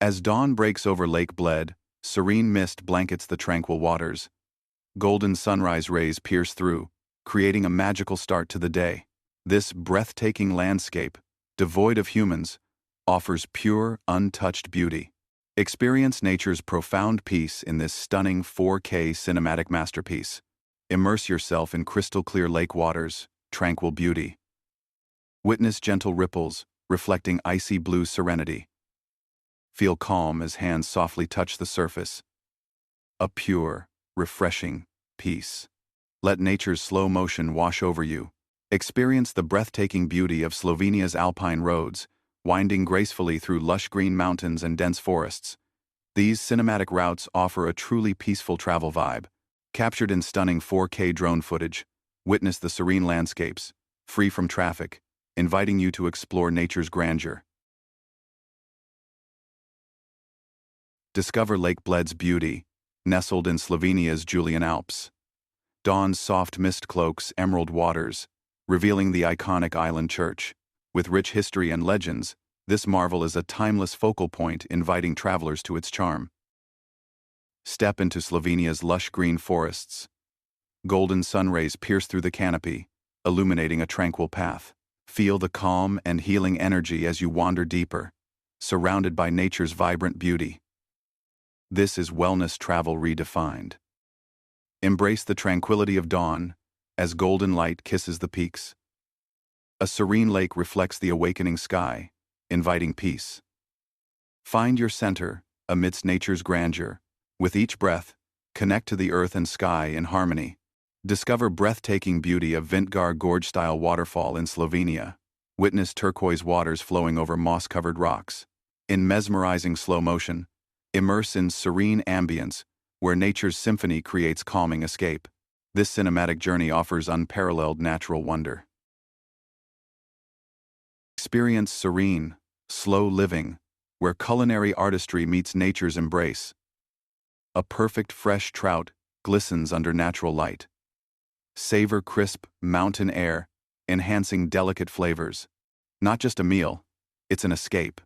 As dawn breaks over Lake Bled, serene mist blankets the tranquil waters. Golden sunrise rays pierce through, creating a magical start to the day. This breathtaking landscape, devoid of humans, offers pure, untouched beauty. Experience nature's profound peace in this stunning 4K cinematic masterpiece. Immerse yourself in crystal-clear lake waters, tranquil beauty. Witness gentle ripples, reflecting icy blue serenity. Feel calm as hands softly touch the surface. A pure, refreshing peace. Let nature's slow motion wash over you. Experience the breathtaking beauty of Slovenia's alpine roads, winding gracefully through lush green mountains and dense forests. These cinematic routes offer a truly peaceful travel vibe. Captured in stunning 4K drone footage, witness the serene landscapes, free from traffic, inviting you to explore nature's grandeur. Discover Lake Bled's beauty, nestled in Slovenia's Julian Alps. Dawn's soft mist cloaks emerald waters, revealing the iconic island church. With rich history and legends, this marvel is a timeless focal point inviting travelers to its charm. Step into Slovenia's lush green forests. Golden sun rays pierce through the canopy, illuminating a tranquil path. Feel the calm and healing energy as you wander deeper, surrounded by nature's vibrant beauty. This is wellness travel redefined. Embrace the tranquility of dawn as golden light kisses the peaks. A serene lake reflects the awakening sky, inviting peace. Find your center amidst nature's grandeur. With each breath, connect to the earth and sky in harmony. Discover breathtaking beauty of Vintgar Gorge-style waterfall in Slovenia. Witness turquoise waters flowing over moss-covered rocks. In mesmerizing slow motion, immerse in serene ambience where nature's symphony creates calming escape. This cinematic journey offers unparalleled natural wonder. Experience serene, slow living, where culinary artistry meets nature's embrace. A perfect fresh trout glistens under natural light. Savor crisp, mountain air, enhancing delicate flavors. Not just a meal, it's an escape.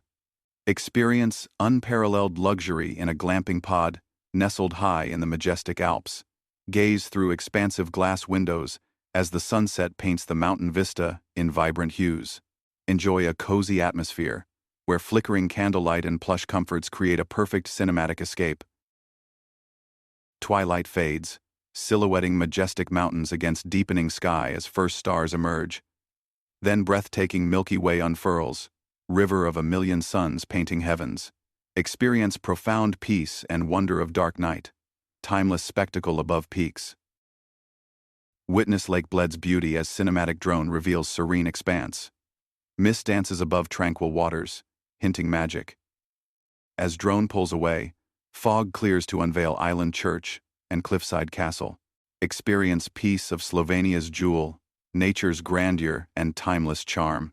Experience unparalleled luxury in a glamping pod, nestled high in the majestic Alps. Gaze through expansive glass windows as the sunset paints the mountain vista in vibrant hues. Enjoy a cozy atmosphere, where flickering candlelight and plush comforts create a perfect cinematic escape. Twilight fades, silhouetting majestic mountains against deepening sky as first stars emerge. Then breathtaking Milky Way unfurls, river of a million suns painting heavens. Experience profound peace and wonder of dark night, timeless spectacle above peaks. Witness Lake Bled's beauty as cinematic drone reveals serene expanse. Mist dances above tranquil waters, hinting magic. As drone pulls away, fog clears to unveil island church and cliffside castle. Experience peace of Slovenia's jewel, nature's grandeur and timeless charm.